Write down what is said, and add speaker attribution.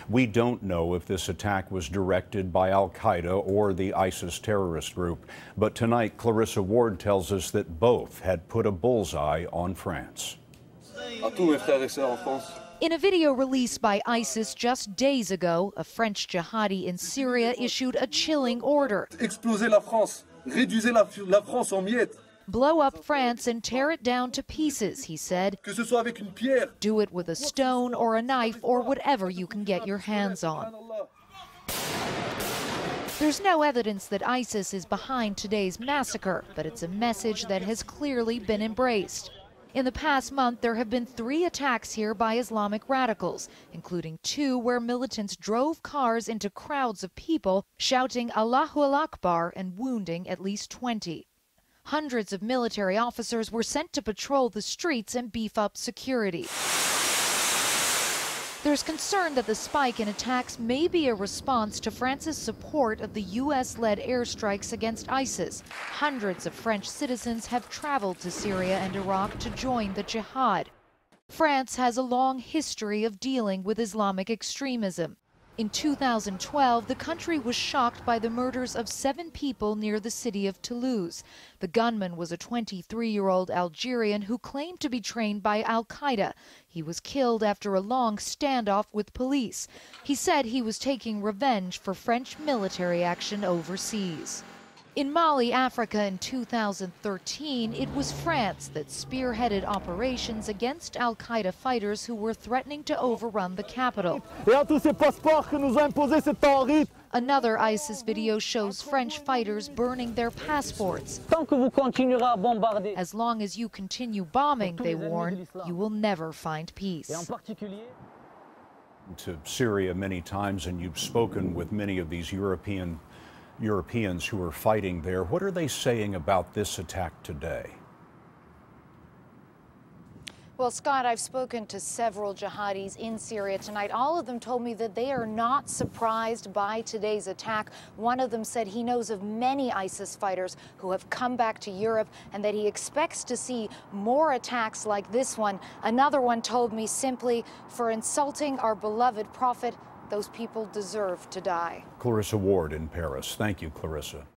Speaker 1: We don't know if this attack was directed by al-Qaeda or the ISIS terrorist group. But tonight, Clarissa Ward tells us that both had put a bullseye on France.
Speaker 2: In a video released by ISIS just days ago, a French jihadi in Syria issued a chilling order.
Speaker 3: Explosez la France, réduisez la France en miettes.
Speaker 2: Blow up France and tear it down to pieces, he said.
Speaker 3: Que ce soit avec une pierre.
Speaker 2: Do it with a stone or a knife or whatever you can get your hands on. There's no evidence that ISIS is behind today's massacre, but it's a message that has clearly been embraced. In the past month, there have been 3 attacks here by Islamic radicals, including 2 where militants drove cars into crowds of people, shouting Allahu Akbar and wounding at least 20. Hundreds of military officers were sent to patrol the streets and beef up security. There's concern that the spike in attacks may be a response to France's support of the U.S.-led airstrikes against ISIS. Hundreds of French citizens have traveled to Syria and Iraq to join the jihad. France has a long history of dealing with Islamic extremism. In 2012, the country was shocked by the murders of 7 people near the city of Toulouse. The gunman was a 23-year-old Algerian who claimed to be trained by al-Qaeda. He was killed after a long standoff with police. He said he was taking revenge for French military action overseas. In Mali, Africa in 2013, it was France that spearheaded operations against al-Qaeda fighters who were threatening to overrun the capital. Another ISIS video shows French fighters burning their passports. As long as you continue bombing, they warn, you will never find peace.
Speaker 1: To Syria many times, and you've spoken with many of these Europeans who are fighting there. What are they saying about this attack today?
Speaker 4: Well, Scott, I've spoken to several jihadis in Syria tonight. All of them told me that they are not surprised by today's attack. One of them said he knows of many ISIS fighters who have come back to Europe and that he expects to see more attacks like this one. Another one told me simply, for insulting our beloved prophet, those people deserve to die.
Speaker 1: Clarissa Ward in Paris. Thank you, Clarissa.